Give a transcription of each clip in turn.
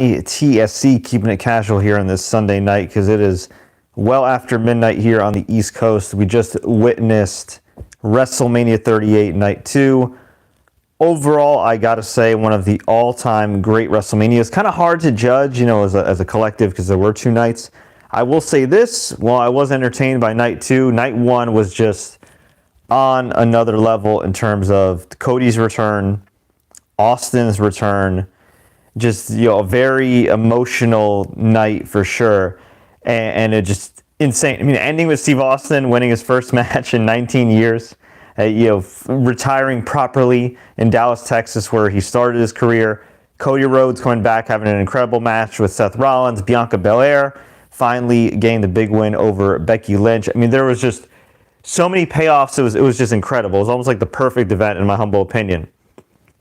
TSC keeping it casual here on this Sunday night because it is well after midnight here on the East Coast. We just witnessed WrestleMania 38 Night 2. Overall, I gotta say, one of the all-time great WrestleManias. Kind of hard to judge, as a collective because there were two nights. I will say this, while I was entertained by Night 2, Night 1 was just on another level in terms of Cody's return, Austin's return, just a very emotional night for sure, and it just insane. I mean, ending with Steve Austin winning his first match in 19 years, retiring properly in Dallas, Texas, where he started his career. Cody Rhodes coming back, having an incredible match with Seth Rollins. Bianca Belair finally gained the big win over Becky Lynch. I mean, there was just so many payoffs. It was just incredible. It was almost like the perfect event, in my humble opinion.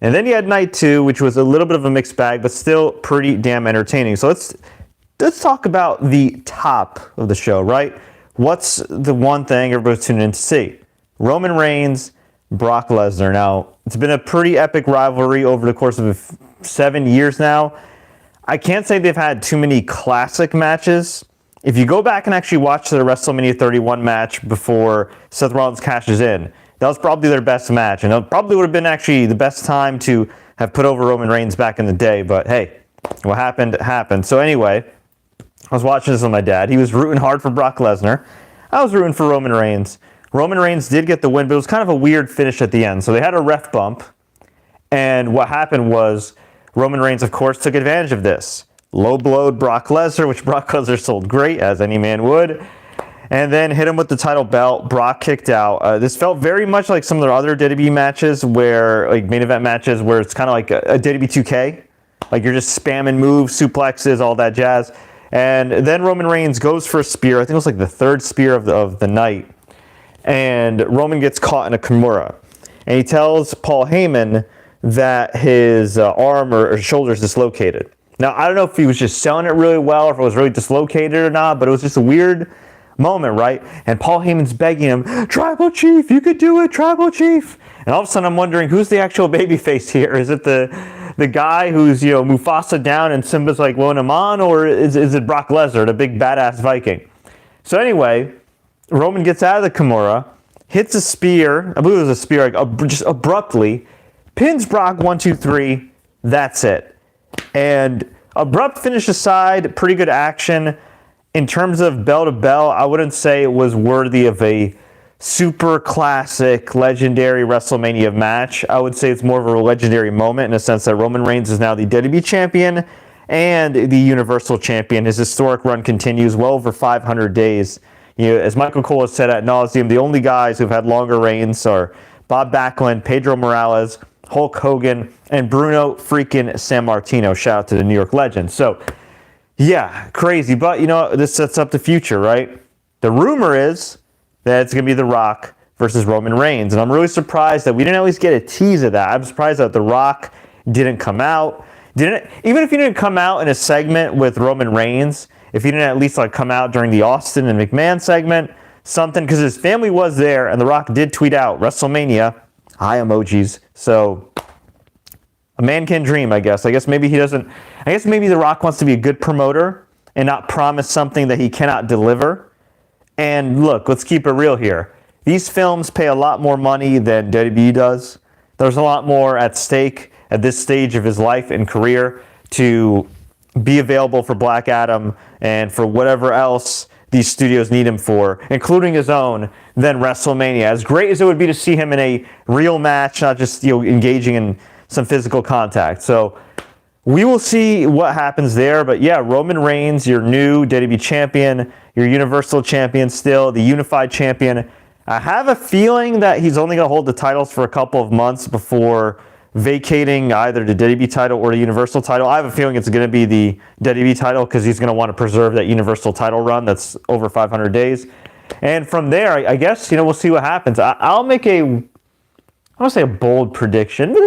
And then you had Night 2, which was a little bit of a mixed bag, but still pretty damn entertaining. So let's talk about the top of the show, right? What's the one thing everybody's tuning in to see? Roman Reigns, Brock Lesnar. Now, it's been a pretty epic rivalry over the course of 7 years now. I can't say they've had too many classic matches. If you go back and actually watch the WrestleMania 31 match before Seth Rollins cashes in, that was probably their best match, and it probably would have been actually the best time to have put over Roman Reigns back in the day, but hey, what happened, happened. So anyway, I was watching this with my dad. He was rooting hard for Brock Lesnar. I was rooting for Roman Reigns. Roman Reigns did get the win, but it was kind of a weird finish at the end. So they had a ref bump, and what happened was Roman Reigns, of course, took advantage of this. Low-blowed Brock Lesnar, which Brock Lesnar sold great, as any man would, and then hit him with the title belt. Brock kicked out. This felt very much like some of their other WWE matches, like main event matches, where it's kind of like a WWE 2K. Like you're just spamming moves, suplexes, all that jazz. And then Roman Reigns goes for a spear. I think it was like the third spear of the night. And Roman gets caught in a Kimura. And he tells Paul Heyman that his arm or shoulder is dislocated. Now, I don't know if he was just selling it really well or if it was really dislocated or not, but it was just a weird moment, right? And Paul Heyman's begging him, "Tribal Chief, you could do it, Tribal Chief." And all of a sudden I'm wondering, who's the actual babyface here? Is it the guy who's, Mufasa down and Simba's like willing him on, or is it Brock Lesnar, the big badass Viking? So anyway, Roman gets out of the Kimura, hits a spear, I believe it was a spear, just abruptly, pins Brock 1, 2, 3, that's it. And abrupt finish aside, pretty good action. In terms of bell to bell, I wouldn't say it was worthy of a super classic, legendary WrestleMania match. I would say it's more of a legendary moment in the sense that Roman Reigns is now the WWE Champion and the Universal Champion. His historic run continues well over 500 days. As Michael Cole has said ad nauseum, the only guys who've had longer reigns are Bob Backlund, Pedro Morales, Hulk Hogan, and Bruno freaking Sammartino. Shout out to the New York legend. So, yeah, crazy. But, this sets up the future, right? The rumor is that it's going to be The Rock versus Roman Reigns. And I'm really surprised that we didn't at least get a tease of that. I'm surprised that The Rock didn't come out. Even if he didn't come out in a segment with Roman Reigns, if he didn't at least come out during the Austin and McMahon segment, something, because his family was there, and The Rock did tweet out, WrestleMania, eye emojis. So a man can dream, I guess. I guess maybe The Rock wants to be a good promoter and not promise something that he cannot deliver. And look, let's keep it real here. These films pay a lot more money than WWE does. There's a lot more at stake at this stage of his life and career to be available for Black Adam and for whatever else these studios need him for, including his own, than WrestleMania. As great as it would be to see him in a real match, not just engaging in some physical contact. So we will see what happens there. But yeah, Roman Reigns, your new WWE Champion, your Universal Champion still, the Unified Champion. I have a feeling that he's only going to hold the titles for a couple of months before vacating either the WWE title or the Universal title. I have a feeling it's going to be the WWE title because he's going to want to preserve that Universal title run that's over 500 days. And from there, I guess, we'll see what happens. I'll make I don't want to say a bold prediction, but,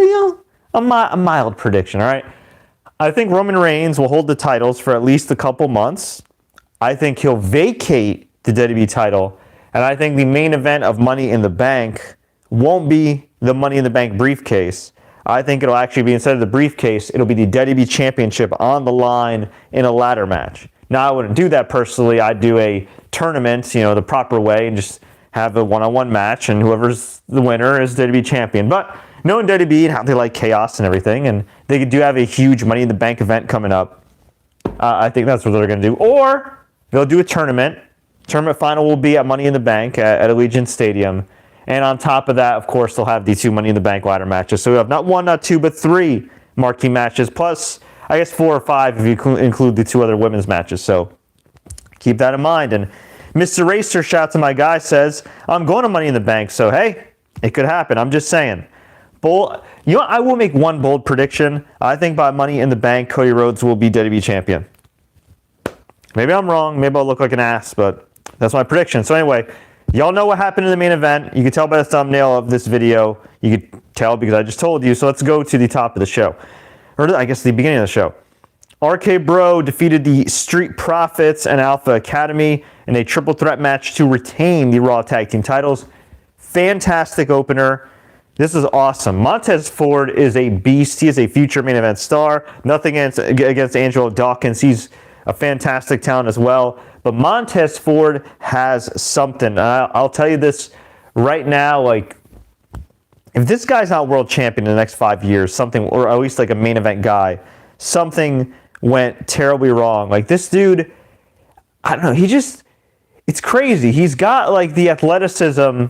a mild prediction, all right? I think Roman Reigns will hold the titles for at least a couple months. I think he'll vacate the WWE title. And I think the main event of Money in the Bank won't be the Money in the Bank briefcase. I think it'll actually be, instead of the briefcase, it'll be the WWE Championship on the line in a ladder match. Now, I wouldn't do that personally. I'd do a tournament, the proper way, and just have a one-on-one match, and whoever's the winner is WWE Champion. But knowing WWE and how they like chaos and everything, and they do have a huge Money in the Bank event coming up, I think that's what they're going to do. Or they'll do a tournament. Tournament final will be at Money in the Bank at Allegiant Stadium. And on top of that, of course, they'll have the 2 Money in the Bank ladder matches. So we have not 1, not 2, but 3 marquee matches, plus, I guess, 4 or 5 if you include the 2 other women's matches. So keep that in mind. And Mr. Racer, shout out to my guy, says, I'm going to Money in the Bank. So, hey, it could happen. I'm just saying. I will make one bold prediction. I think by Money in the Bank, Cody Rhodes will be WWE Champion. Maybe I'm wrong. Maybe I'll look like an ass, but that's my prediction. So anyway, y'all know what happened in the main event. You can tell by the thumbnail of this video. You can tell because I just told you. So let's go to the top of the show. Or I guess the beginning of the show. RK Bro defeated the Street Profits and Alpha Academy in a triple threat match to retain the Raw Tag Team titles. Fantastic opener. This is awesome. Montez Ford is a beast. He is a future main event star. Nothing against Angelo Dawkins. He's a fantastic talent as well. But Montez Ford has something. I'll tell you this right now, if this guy's not world champion in the next 5 years, something, or at least like a main event guy, something went terribly wrong. This dude, I don't know, it's crazy. He's got the athleticism.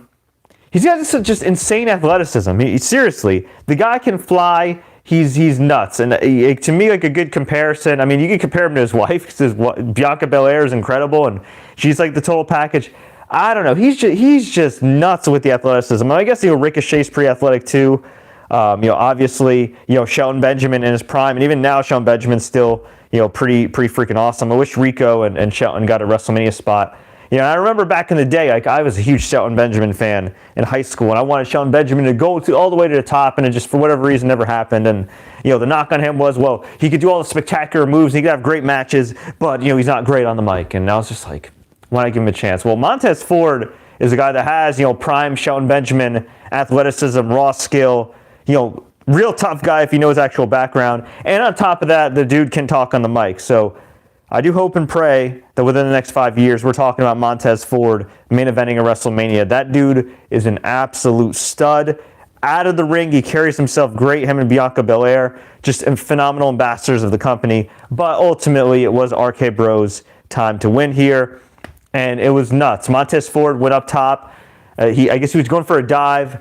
He's got just insane athleticism. Seriously, the guy can fly. He's nuts. And to me, a good comparison, I mean, you can compare him to his wife, because Bianca Belair is incredible, and she's the total package. I don't know. He's just nuts with the athleticism. I guess, Ricochet's pretty athletic too. Obviously, Shelton Benjamin in his prime, and even now Shelton Benjamin's still, pretty freaking awesome. I wish Rico and Shelton got a WrestleMania spot. I remember back in the day, I was a huge Shelton Benjamin fan in high school, and I wanted Shelton Benjamin to go all the way to the top, and it just, for whatever reason, never happened. And, the knock on him was, well, he could do all the spectacular moves, he could have great matches, but, he's not great on the mic. And I was just like, why not give him a chance? Well, Montez Ford is a guy that has, prime Shelton Benjamin athleticism, raw skill, real tough guy if he knows actual background. And on top of that, the dude can talk on the mic. So I do hope and pray that within the next 5 years, we're talking about Montez Ford main eventing at WrestleMania. That dude is an absolute stud. Out of the ring, he carries himself great. Him and Bianca Belair, just phenomenal ambassadors of the company. But ultimately, it was RK Bro's time to win here. And it was nuts. Montez Ford went up top. I guess he was going for a dive.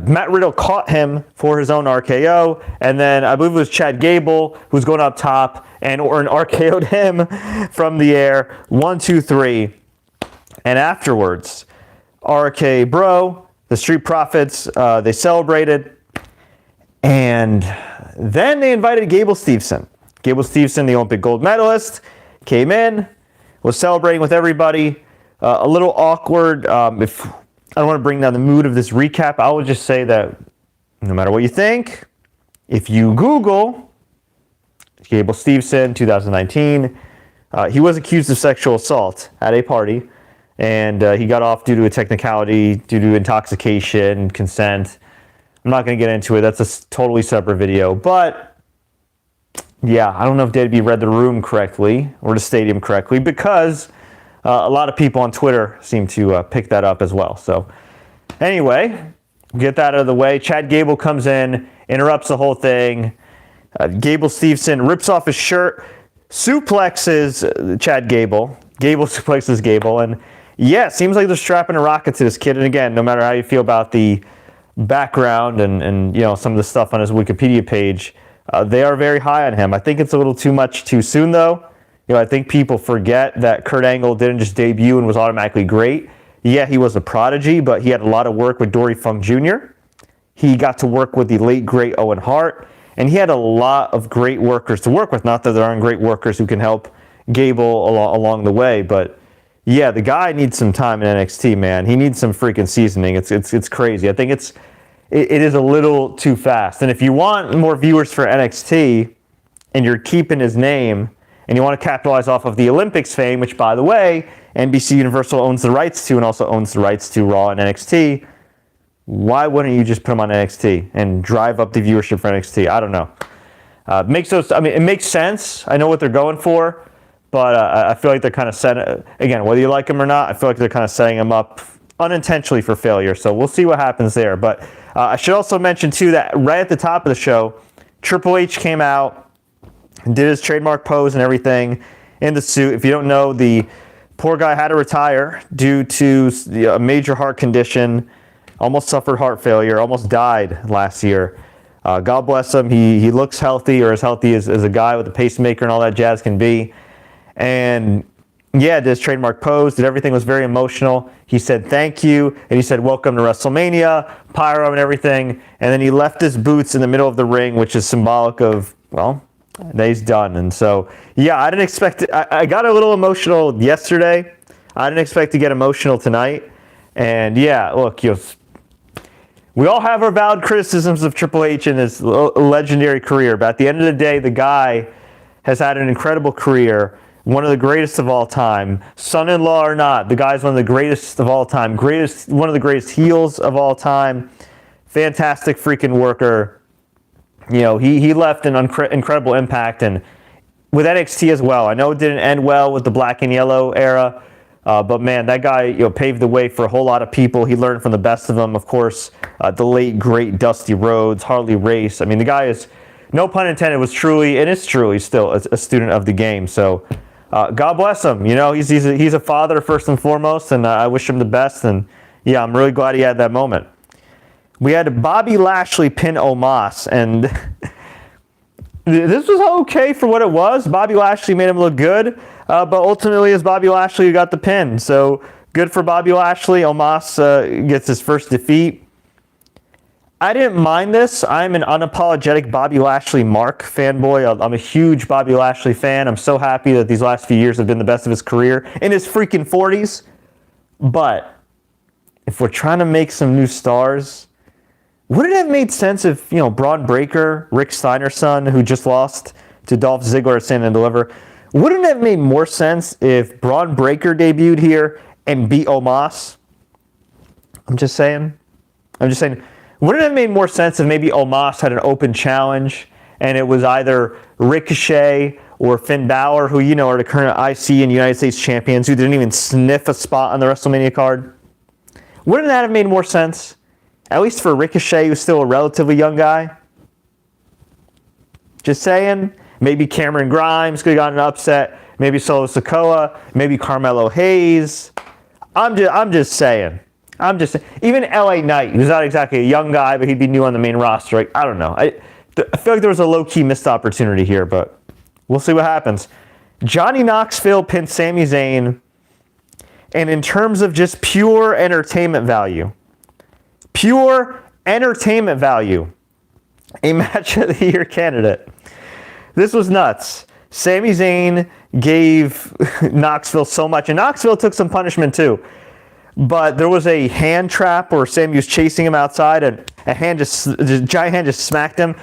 Matt Riddle caught him for his own RKO, and then I believe it was Chad Gable who was going up top and RKO'd him from the air. 1, 2, 3. And afterwards, RK Bro, the Street Profits, they celebrated, and then they invited Gable Steveson. Gable Steveson, the Olympic gold medalist, came in, was celebrating with everybody. A little awkward. I don't want to bring down the mood of this recap. I would just say that no matter what you think, if you Google Gable Steveson 2019, he was accused of sexual assault at a party, and he got off due to a technicality, due to intoxication, consent. I'm not going to get into it. That's a totally separate video. But yeah, I don't know if WWE read the room correctly or the stadium correctly, because a lot of people on Twitter seem to pick that up as well. So anyway, get that out of the way. Chad Gable comes in, interrupts the whole thing. Gable Steveson rips off his shirt, suplexes Chad Gable. Gable suplexes Gable. And yeah, it seems like they're strapping a rocket to this kid. And again, no matter how you feel about the background and some of the stuff on his Wikipedia page, they are very high on him. I think it's a little too much too soon, though. I think people forget that Kurt Angle didn't just debut and was automatically great. Yeah, he was a prodigy, but he had a lot of work with Dory Funk Jr. He got to work with the late, great Owen Hart, and he had a lot of great workers to work with. Not that there aren't great workers who can help Gable along the way, but yeah, the guy needs some time in NXT, man. He needs some freaking seasoning. It's crazy. I think it is a little too fast. And if you want more viewers for NXT and you're keeping his name, and you want to capitalize off of the Olympics fame, which, by the way, NBC Universal owns the rights to, and also owns the rights to Raw and NXT, Why wouldn't you just put him on NXT and drive up the viewership for NXT? I don't know. It makes sense. I know what they're going for, but I feel like they're kind of again, whether you like him or not, I feel like they're kind of setting him up unintentionally for failure. So we'll see what happens there. But I should also mention too that right at the top of the show, Triple H came out and did his trademark pose and everything in the suit. If you don't know, the poor guy had to retire due to a major heart condition, almost suffered heart failure, almost died last year. God bless him. He looks healthy, or as healthy as a guy with a pacemaker and all that jazz can be. And yeah, did his trademark pose, did everything, was very emotional. He said thank you, and he said welcome to WrestleMania, pyro and everything. And then he left his boots in the middle of the ring, which is symbolic of, well, that he's done. And so, yeah, I didn't expect it. I got a little emotional yesterday. I didn't expect to get emotional tonight. And yeah, look, we all have our valid criticisms of Triple H and his legendary career, but at the end of the day, the guy has had an incredible career, one of the greatest of all time. Son-in-law or not, the guy's one of the greatest of all time, one of the greatest heels of all time, fantastic freaking worker. He left an incredible impact, and with NXT as well. I know it didn't end well with the black and yellow era, but man, that guy paved the way for a whole lot of people. He learned from the best of them, of course. The late great Dusty Rhodes, Harley Race. I mean, the guy is, no pun intended, is truly still a student of the game. So God bless him. He's a father first and foremost, and I wish him the best. And yeah, I'm really glad he had that moment. We had Bobby Lashley pin Omos, and this was okay for what it was. Bobby Lashley made him look good, but ultimately it's Bobby Lashley who got the pin. So good for Bobby Lashley. Omos gets his first defeat. I didn't mind this. I'm an unapologetic Bobby Lashley Mark fanboy. I'm a huge Bobby Lashley fan. I'm so happy that these last few years have been the best of his career in his freaking 40s. But if we're trying to make some new stars, would it have made sense if, Braun Breaker, Rick Steiner's son, who just lost to Dolph Ziggler at Stand and Deliver, wouldn't it have made more sense if Braun Breaker debuted here and beat Omos? I'm just saying. Wouldn't it have made more sense if maybe Omos had an open challenge and it was either Ricochet or Finn Balor, who, are the current IC and United States champions, who didn't even sniff a spot on the WrestleMania card? Wouldn't that have made more sense? At least for Ricochet, who's still a relatively young guy. Just saying. Maybe Cameron Grimes could have gotten an upset. Maybe Solo Sikoa. Maybe Carmelo Hayes. I'm just saying. Even LA Knight, who's not exactly a young guy, but he'd be new on the main roster. I don't know. I feel like there was a low-key missed opportunity here, but we'll see what happens. Johnny Knoxville pinned Sami Zayn. And in terms of just pure entertainment value, a match of the year candidate. This was nuts. Sami Zayn gave Knoxville so much, and Knoxville took some punishment too. But there was a hand trap where Sami was chasing him outside, and a giant hand just smacked him.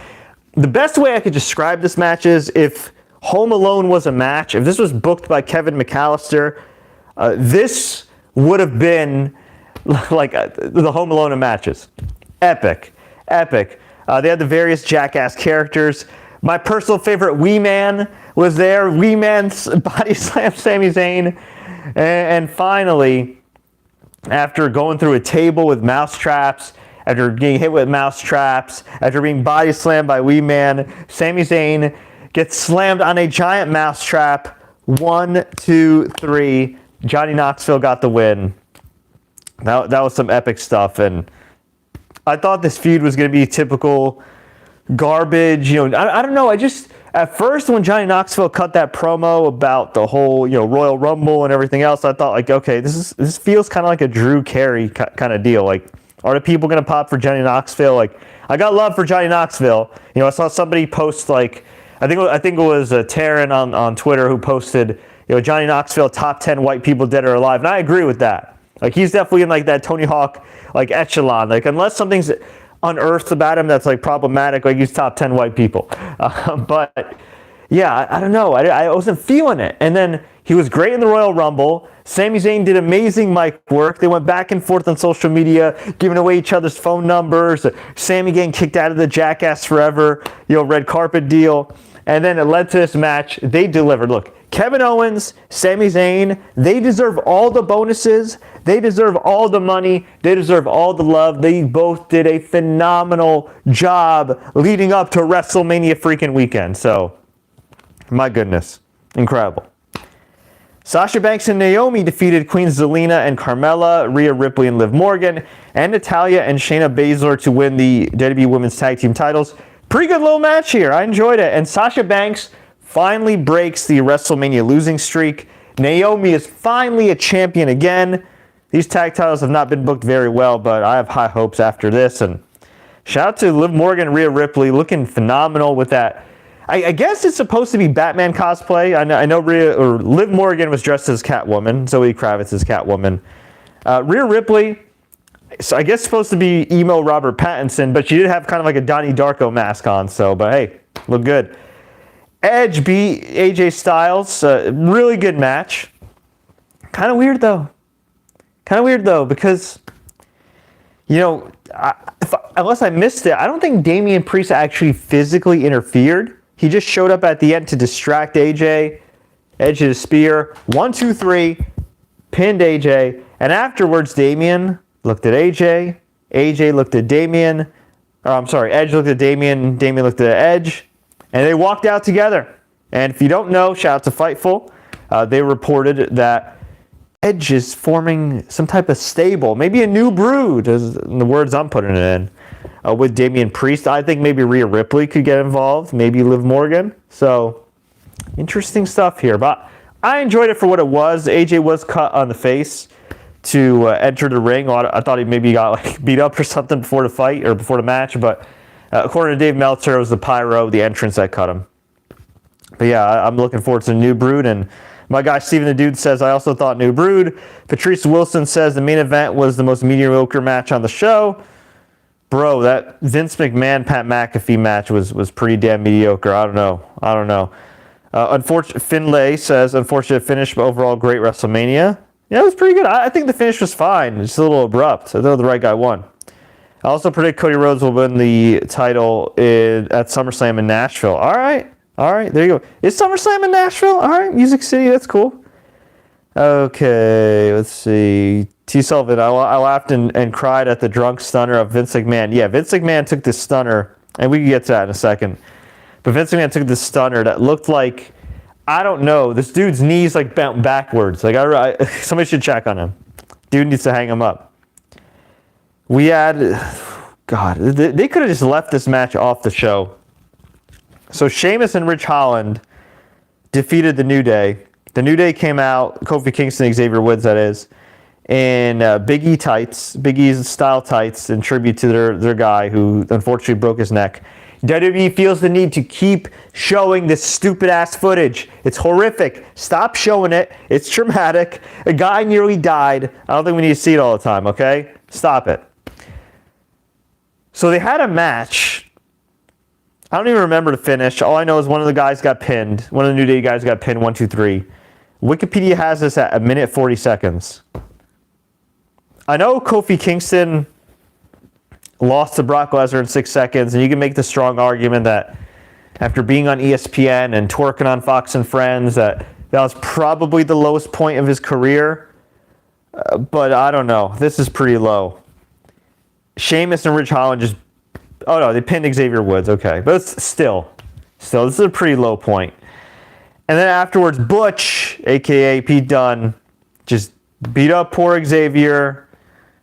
The best way I could describe this match is if Home Alone was a match, if this was booked by Kevin McAllister, this would have been like the Home Alone of matches. Epic. They had the various jackass characters. My personal favorite, Wee Man, was there. Wee Man body slammed Sami Zayn. And finally, after going through a table with mouse traps, after getting hit with mouse traps, after being body slammed by Wee Man, Sami Zayn gets slammed on a giant mouse trap. 1, 2, 3. Johnny Knoxville got the win. That was some epic stuff, and I thought this feud was going to be typical garbage. I don't know. At first, when Johnny Knoxville cut that promo about the whole, Royal Rumble and everything else, I thought, okay, this feels kind of like a Drew Carey kind of deal. Are the people going to pop for Johnny Knoxville? I got love for Johnny Knoxville. I saw somebody post, I think it was Taryn on Twitter who posted, Johnny Knoxville, top 10 white people dead or alive, and I agree with that. He's definitely in that Tony Hawk echelon. Unless something's unearthed about him that's problematic, he's top 10 white people. But yeah, I don't know. I wasn't feeling it. And then he was great in the Royal Rumble. Sami Zayn did amazing mic work. They went back and forth on social media, giving away each other's phone numbers. Sami getting kicked out of the Jackass Forever, red carpet deal. And then it led to this match. They delivered. Look, Kevin Owens, Sami Zayn, they deserve all the bonuses. They deserve all the money. They deserve all the love. They both did a phenomenal job leading up to WrestleMania freaking weekend. So, my goodness, incredible. Sasha Banks and Naomi defeated Queen Zelina and Carmella, Rhea Ripley and Liv Morgan, and Natalya and Shayna Baszler to win the WWE Women's Tag Team titles. Pretty good little match here. I enjoyed it. And Sasha Banks finally breaks the WrestleMania losing streak. Naomi is finally a champion again. These tag titles have not been booked very well, but I have high hopes after this. And shout out to Liv Morgan and Rhea Ripley, looking phenomenal with that. I guess it's supposed to be Batman cosplay. I know Liv Morgan was dressed as Catwoman. Zoe Kravitz is Catwoman. Rhea Ripley, so I guess supposed to be emo Robert Pattinson, but she did have kind of like a Donnie Darko mask on. So, but hey, look good. Edge beat AJ Styles. Really good match. Kind of weird though. Because, unless I missed it, I don't think Damian Priest actually physically interfered. He just showed up at the end to distract AJ. Edge hit a spear. 1, 2, 3. Pinned AJ. And afterwards, Damian looked at AJ. AJ looked at Damian. Edge looked at Damian. Damian looked at Edge. And they walked out together. And if you don't know, shout out to Fightful. They reported that Edge is forming some type of stable. Maybe a new brood, is the words I'm putting it in. With Damian Priest. I think maybe Rhea Ripley could get involved. Maybe Liv Morgan. So, interesting stuff here. But I enjoyed it for what it was. AJ was cut on the face to enter the ring. I thought he maybe got beat up or something before the fight or before the match. But according to Dave Meltzer, it was the pyro, the entrance that cut him. But yeah, I'm looking forward to New Brood. And my guy Steven the Dude says, I also thought New Brood. Patrice Wilson says the main event was the most mediocre match on the show. Bro, that Vince McMahon Pat McAfee match was pretty damn mediocre. I don't know. Finlay says unfortunate finish, but overall great WrestleMania. Yeah, it was pretty good. I think the finish was fine. It's a little abrupt. I thought the right guy won. I also predict Cody Rhodes will win the title at SummerSlam in Nashville. All right, there you go. Is SummerSlam in Nashville? All right, Music City, that's cool. Okay, let's see. T. Sullivan, I laughed and cried at the drunk stunner of Vince McMahon. Yeah, Vince McMahon took this stunner, and we can get to that in a second. But Vince McMahon took this stunner that looked like, I don't know, this dude's knees bent backwards. Somebody should check on him. Dude needs to hang him up. We had, God, they could have just left this match off the show. So Sheamus and Rich Holland defeated the New Day. The New Day came out, Kofi Kingston, Xavier Woods, that is, in Big E tights, Big E's style tights, in tribute to their guy who unfortunately broke his neck. WWE feels the need to keep showing this stupid-ass footage. It's horrific. Stop showing it. It's traumatic. A guy nearly died. I don't think we need to see it all the time, okay? Stop it. So they had a match. I don't even remember the finish. All I know is one of the guys got pinned. One of the New Day guys got pinned, 1, 2, 3. Wikipedia has this at 1 minute 40 seconds. I know Kofi Kingston lost to Brock Lesnar in 6 seconds, and you can make the strong argument that after being on ESPN and twerking on Fox and Friends, that was probably the lowest point of his career. But I don't know. This is pretty low. Sheamus and Rich Holland just... Oh, no, they pinned Xavier Woods. Okay. But still, this is a pretty low point. And then afterwards, Butch, a.k.a. Pete Dunne, just beat up poor Xavier,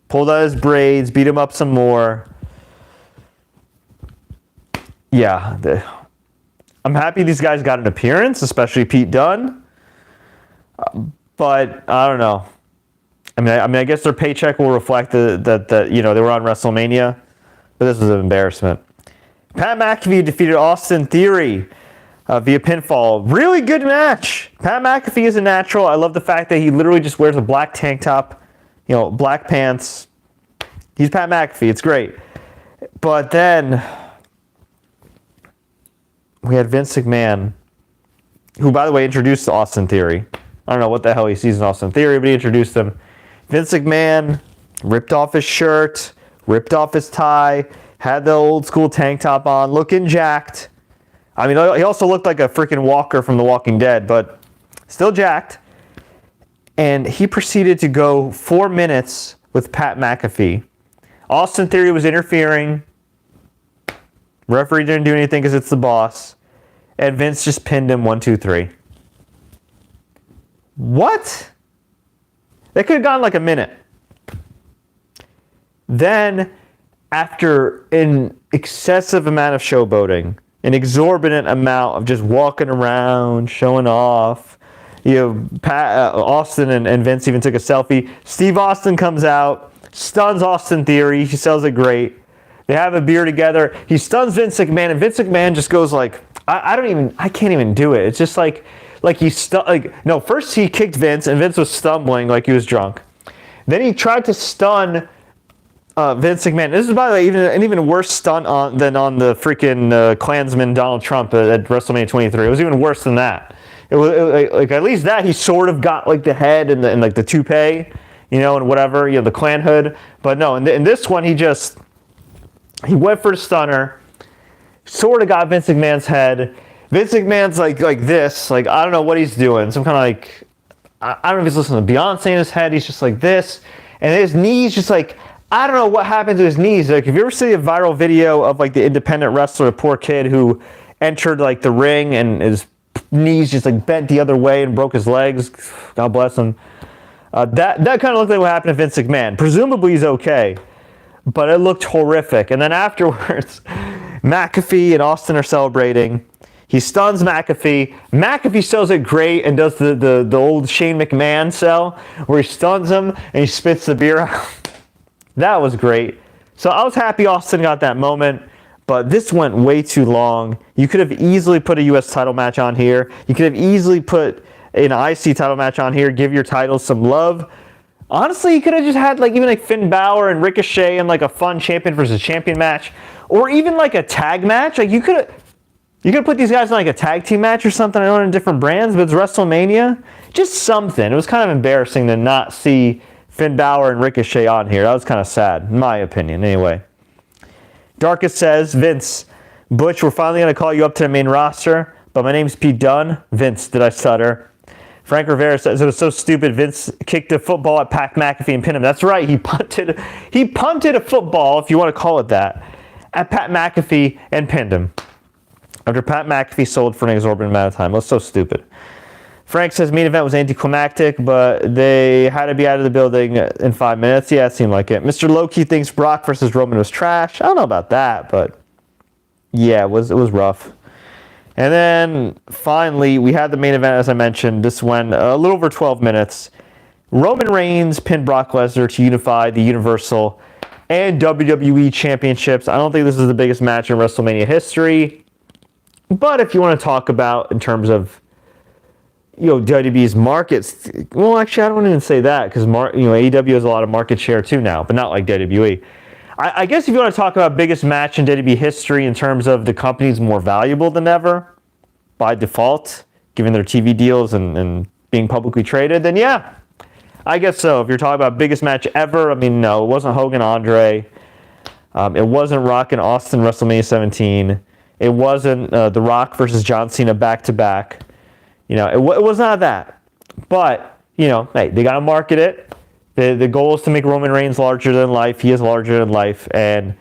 pulled out his braids, beat him up some more. Yeah, I'm happy these guys got an appearance, especially Pete Dunne. But I don't know. I mean, I guess their paycheck will reflect that they were on WrestleMania, but this was an embarrassment. Pat McAfee defeated Austin Theory via pinfall. Really good match. Pat McAfee is a natural. I love the fact that he literally just wears a black tank top, black pants. He's Pat McAfee. It's great. But then we had Vince McMahon who, by the way, introduced Austin Theory. I don't know what the hell he sees in Austin Theory, but he introduced him. Vince McMahon ripped off his shirt, ripped off his tie, had the old school tank top on, looking jacked. I mean, he also looked like a freaking walker from The Walking Dead, but still jacked. And he proceeded to go 4 minutes with Pat McAfee. Austin Theory was interfering. Referee didn't do anything because it's the boss. And Vince just pinned him 1, 2, 3. What? That could have gone like a minute. Then, after an excessive amount of showboating, an exorbitant amount of just walking around, showing off, Austin and Vince even took a selfie. Steve Austin comes out, stuns Austin Theory. He sells it great. They have a beer together. He stuns Vince McMahon, and Vince McMahon just goes like, I can't even do it. It's just like first he kicked Vince, and Vince was stumbling like he was drunk. Then he tried to stun Vince McMahon. This is, by the way, an even worse stunt than on the freaking Klansman Donald Trump at WrestleMania 23. It was even worse than that. It was like, at least that he sort of got like the head and like the toupee, and whatever, the Klan hood. But no, in this one he went for the stunner, sort of got Vince McMahon's head. Vince McMahon's like this, like I don't know what he's doing. Some kind of like, I don't know if he's listening to Beyonce in his head. He's just like this, and his knees just like, I don't know what happened to his knees. Like, if you ever see a viral video of like the independent wrestler, a poor kid who entered like the ring and his knees just like bent the other way and broke his legs. God bless him. That kind of looked like what happened to Vince McMahon. Presumably he's okay, but it looked horrific. And then afterwards, McAfee and Austin are celebrating. He stuns McAfee. McAfee sells it great and does the old Shane McMahon sell where he stuns him and he spits the beer out. That was great. So I was happy Austin got that moment, but this went way too long. You could have easily put a U.S. title match on here. You could have easily put an IC title match on here, give your titles some love. Honestly, you could have just had even like Finn Balor and Ricochet and like a fun champion versus champion match, or even like a tag match. Like you could have put these guys in like a tag team match or something. I know in different brands, but it's WrestleMania. Just something. It was kind of embarrassing to not see Finn Balor and Ricochet on here. That was kind of sad, in my opinion. Anyway, Darkest says, Vince, Butch, we're finally going to call you up to the main roster, but my name's Pete Dunne. Vince, did I stutter? Frank Rivera says, it was so stupid. Vince kicked a football at Pat McAfee and pinned him. That's right. He punted a football, if you want to call it that, at Pat McAfee and pinned him after Pat McAfee sold for an exorbitant amount of time. It was so stupid. Frank says main event was anticlimactic, but they had to be out of the building in 5 minutes. Yeah, it seemed like it. Mr. Loki thinks Brock versus Roman was trash. I don't know about that, but yeah, it was rough. And then finally, we had the main event, as I mentioned. This went a little over 12 minutes. Roman Reigns pinned Brock Lesnar to unify the Universal and WWE Championships. I don't think this is the biggest match in WrestleMania history, but if you want to talk about in terms of WWE's markets, well, actually, I don't even say that because AEW has a lot of market share too now, but not like WWE. I guess if you want to talk about biggest match in WWE history in terms of the company's more valuable than ever by default, given their TV deals and being publicly traded, then yeah, I guess so. If you're talking about biggest match ever, I mean, no, it wasn't Hogan Andre. It wasn't Rock and Austin WrestleMania 17. It wasn't The Rock versus John Cena back-to-back. It was not that. But, hey, they got to market it. The goal is to make Roman Reigns larger than life. He is larger than life. And,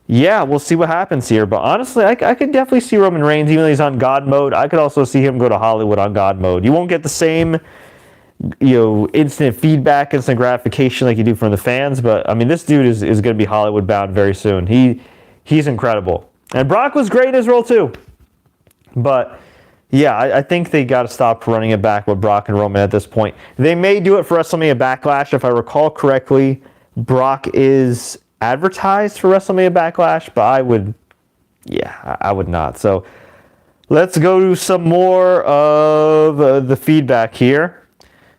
yeah, we'll see what happens here. But honestly, I could definitely see Roman Reigns, even though he's on God mode. I could also see him go to Hollywood on God mode. You won't get the same, instant feedback, instant gratification like you do from the fans. But, I mean, this dude is going to be Hollywood bound very soon. He's incredible. And Brock was great in his role, too. But yeah, I think they got to stop running it back with Brock and Roman at this point. They may do it for WrestleMania Backlash. If I recall correctly, Brock is advertised for WrestleMania Backlash, but I would not. So let's go to some more of the feedback here.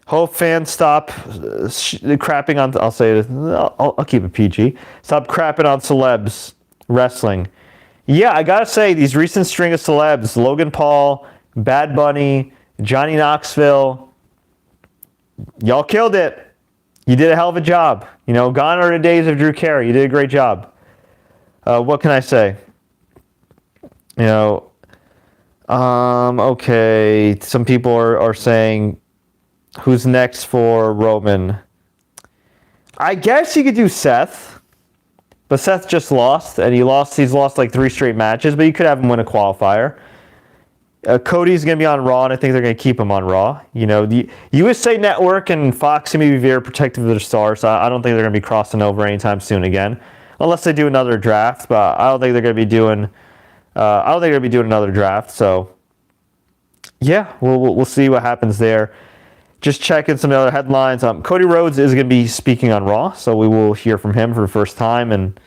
Hope fans stop crapping on, I'll say it, I'll keep it PG. Stop crapping on celebs wrestling. Yeah, I gotta say, these recent string of celebs, Logan Paul, Bad Bunny, Johnny Knoxville. Y'all killed it. You did a hell of a job. You know, gone are the days of Drew Carey. You did a great job. What can I say? You know, okay. Some people are saying, who's next for Roman? I guess you could do Seth, but Seth just lost, and he's lost like 3 straight matches, but you could have him win a qualifier. Cody's going to be on Raw, and I think they're going to keep him on Raw. You know, the USA Network and Fox seem to be very protective of their stars, so I don't think they're going to be crossing over anytime soon again, unless they do another draft. But I don't think they're going to be doing. Another draft. So yeah, we'll see what happens there. Just checking some other headlines. Cody Rhodes is going to be speaking on Raw, so we will hear from him for the first time in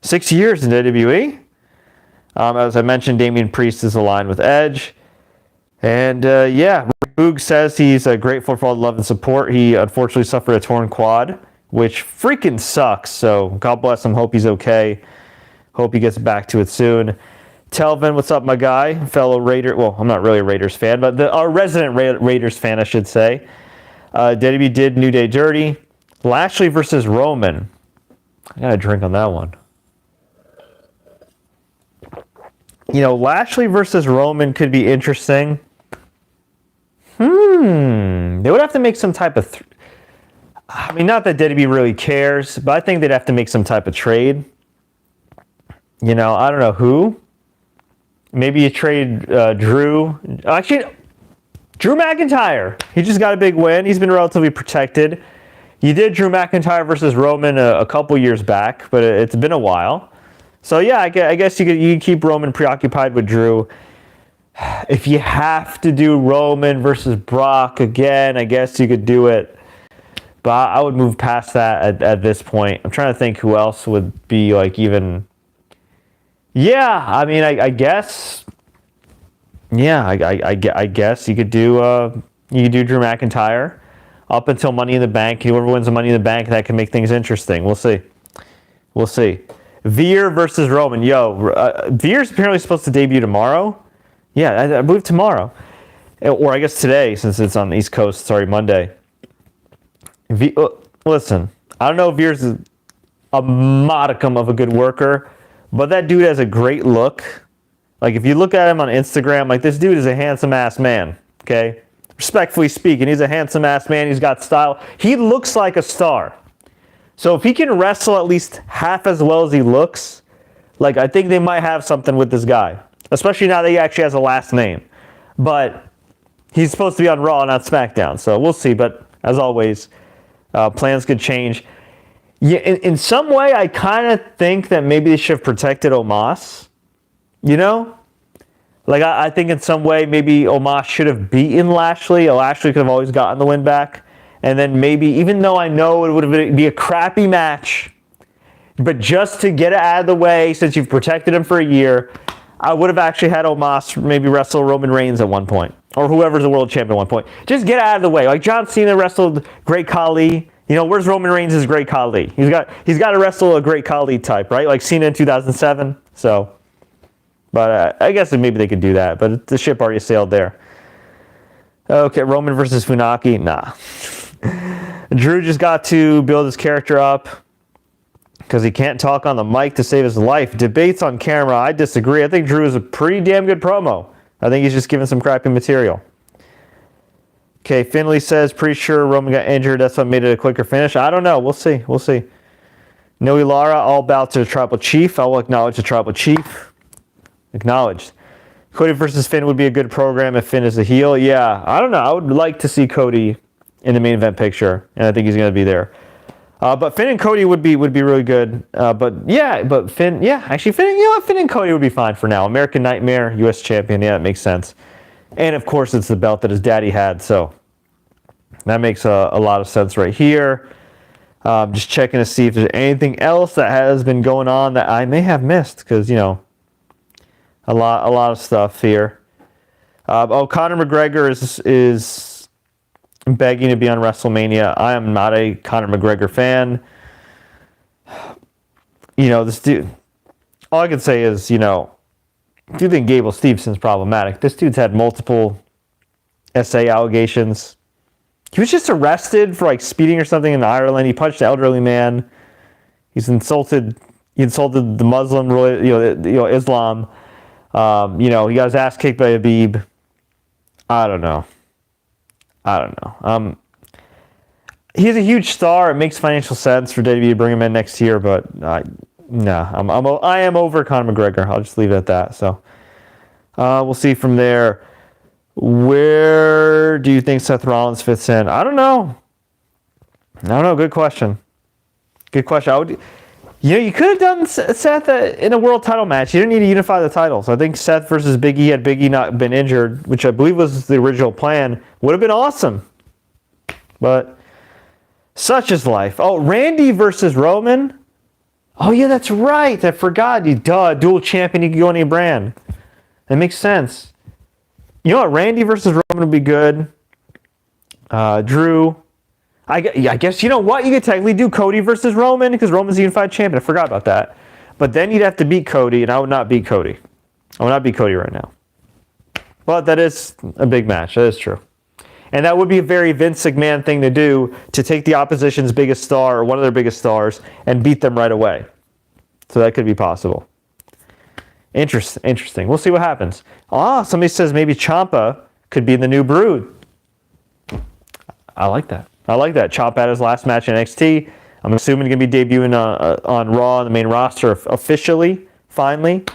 6 years in WWE. As I mentioned, Damian Priest is aligned with Edge. And yeah, Boog says he's grateful for all the love and support. He unfortunately suffered a torn quad, which freaking sucks. So God bless him. Hope he's okay. Hope he gets back to it soon. Telvin, what's up, my guy? Fellow Raider. Well, I'm not really a Raiders fan, but our resident Raiders fan, I should say. WWE did New Day dirty. Lashley versus Roman. I got a drink on that one. You know, Lashley versus Roman could be interesting. They would have to make some type of... I mean, not that WWE really cares, but I think they'd have to make some type of trade. You know, I don't know who. Maybe you trade Drew. Actually, Drew McIntyre. He just got a big win. He's been relatively protected. You did Drew McIntyre versus Roman a couple years back, but it's been a while. So yeah, I guess you could keep Roman preoccupied with Drew. If you have to do Roman versus Brock again, I guess you could do it. But I would move past that at this point. I'm trying to think who else would be like even... Yeah, I mean, I guess... Yeah, I guess you could do Drew McIntyre up until Money in the Bank. Whoever wins the Money in the Bank, that can make things interesting. We'll see. We'll see. Veer versus Roman. Veer's apparently supposed to debut tomorrow. Yeah, I believe tomorrow. Or I guess today, since it's on the East Coast. Sorry, Monday. Listen, I don't know if Veer's a modicum of a good worker, but that dude has a great look. Like, if you look at him on Instagram, like, this dude is a handsome-ass man, okay? Respectfully speaking, he's a handsome-ass man. He's got style. He looks like a star. So if he can wrestle at least half as well as he looks, like, I think they might have something with this guy, especially now that he actually has a last name. But he's supposed to be on Raw, not SmackDown, so we'll see. But as always, plans could change. Yeah, in some way, I kind of think that maybe they should have protected Omos. You know? Like, I think in some way, maybe Omos should have beaten Lashley. Lashley could have always gotten the win back. And then maybe, even though I know it would be a crappy match, but just to get it out of the way, since you've protected him for a year, I would have actually had Omos maybe wrestle Roman Reigns at one point. Or whoever's the world champion at one point. Just get it out of the way. Like John Cena wrestled Great Khali. You know, where's Roman Reigns' Great Khali? He's got to wrestle a Great Khali type, right? Like Cena in 2007. So, but I guess maybe they could do that. But the ship already sailed there. Okay, Roman versus Funaki. Nah. Drew just got to build his character up because he can't talk on the mic to save his life. Debates on camera, I disagree. I think Drew is a pretty damn good promo. I think he's just giving some crappy material. Okay, Finley says, pretty sure Roman got injured. That's what made it a quicker finish. I don't know. We'll see. We'll see. Noe Lara, all about to the Tribal Chief. I will acknowledge the Tribal Chief. Acknowledged. Cody versus Finn would be a good program if Finn is a heel. Yeah, I don't know. I would like to see Cody in the main event picture, and I think he's going to be there. But Finn and Cody would be really good. But Finn, yeah, actually Finn and Cody would be fine for now. American Nightmare, U.S. champion, yeah, that makes sense. And of course, it's the belt that his daddy had, so that makes a lot of sense right here. Just checking to see if there's anything else that has been going on that I may have missed, because a lot of stuff here. Conor McGregor is begging to be on WrestleMania. I am not a Conor McGregor fan. This dude, all I can say is, do think Gable Steveson's problematic. This dude's had multiple SA allegations. He was just arrested for like speeding or something in Ireland. He punched an elderly man. He insulted the Muslim, Islam. He got his ass kicked by Habib. I don't know. He's a huge star. It makes financial sense for WWE to bring him in next year, but I am over Conor McGregor. I'll just leave it at that. So we'll see from there. Where do you think Seth Rollins fits in? I don't know. Good question. You could have done Seth in a world title match. You didn't need to unify the titles. I think Seth versus Big E, had Big E not been injured, which I believe was the original plan, would have been awesome. But such is life. Oh, Randy versus Roman. Oh, yeah, that's right. I forgot. Dual champion. You can go any brand. That makes sense. You know what? Randy versus Roman would be good. Drew. I guess, you know what? You could technically do Cody versus Roman because Roman's the unified champion. I forgot about that. But then you'd have to beat Cody, and I would not beat Cody. I would not beat Cody right now. But that is a big match. That is true. And that would be a very Vince McMahon thing to do, to take the opposition's biggest star or one of their biggest stars and beat them right away. So that could be possible. Interesting. We'll see what happens. Somebody says maybe Ciampa could be in the new Brood. I like that. Ciampa had his last match in NXT. I'm assuming he's going to be debuting on Raw on the main roster officially, finally.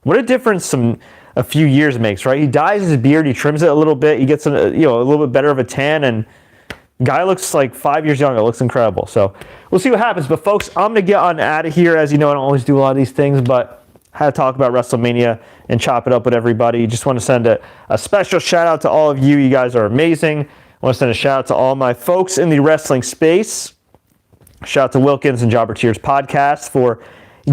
What a difference a few years makes, right? He dyes his beard, he trims it a little bit, he gets a little bit better of a tan, and guy looks like 5 years younger. It looks incredible. So we'll see what happens. But folks, I'm going to get on out of here. As you know, I don't always do a lot of these things, but I had to talk about WrestleMania and chop it up with everybody. Just want to send a special shout out to all of you. You guys are amazing. I want to send a shout out to all my folks in the wrestling space. Shout out to Wilkins and Jobber Tears podcast for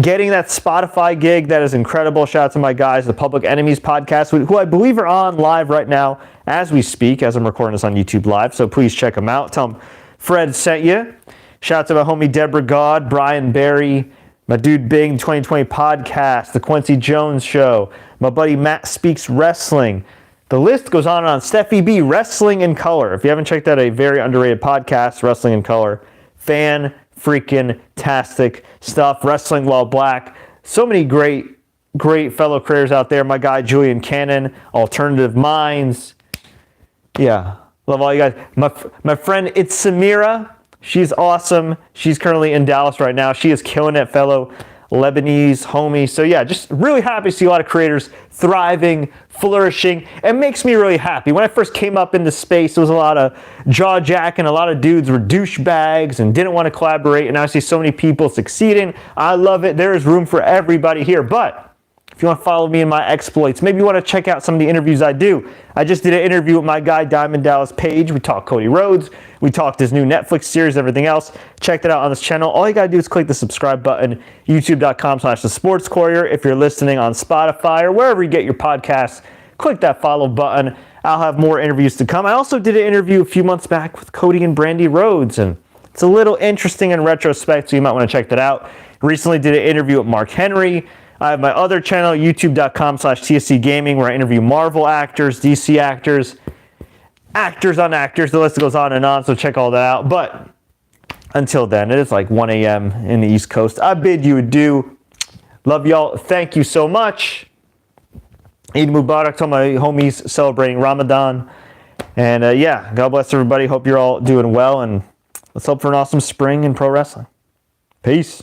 getting that Spotify gig. That is incredible. Shout out to my guys, the Public Enemies podcast, who I believe are on live right now as we speak, as I'm recording this on YouTube Live. So please check them out. Tell them Fred sent you. Shout out to my homie Deborah God, Brian Barry, my dude Bing 2020 podcast, the Quincy Jones Show, my buddy Matt Speaks Wrestling. The list goes on and on. Steffi B, Wrestling in Color. If you haven't checked out a very underrated podcast, Wrestling in Color, fan-freaking-tastic stuff. Wrestling While Black. So many great fellow creators out there. My guy Julian Cannon, Alternative Minds. Yeah, love all you guys. My friend, it's Samira. She's awesome. She's currently in Dallas right now. She is killing it, fellow Lebanese homie. So yeah, just really happy to see a lot of creators thriving, flourishing. It makes me really happy. When I first came up into space, there was a lot of jaw jacking. A lot of dudes were douchebags and didn't want to collaborate. And now I see so many people succeeding. I love it. There is room for everybody here. But if you want to follow me in my exploits, maybe you want to check out some of the interviews I do. I just did an interview with my guy Diamond Dallas Page. We talked Cody Rhodes. We talked his new Netflix series, everything else. Check that out on this channel. All you got to do is click the subscribe button, youtube.com/The Sports Courier. If you're listening on Spotify or wherever you get your podcasts, click that follow button. I'll have more interviews to come. I also did an interview a few months back with Cody and Brandy Rhodes, and it's a little interesting in retrospect, so you might want to check that out. Recently did an interview with Mark Henry. I have my other channel, youtube.com/TSC Gaming, where I interview Marvel actors, DC actors, actors on actors. The list goes on and on, so check all that out. But until then, it is like 1 a.m. in the East Coast. I bid you adieu. Love y'all. Thank you so much. Eid Mubarak to my homies celebrating Ramadan. And yeah, God bless everybody. Hope you're all doing well. And let's hope for an awesome spring in pro wrestling. Peace.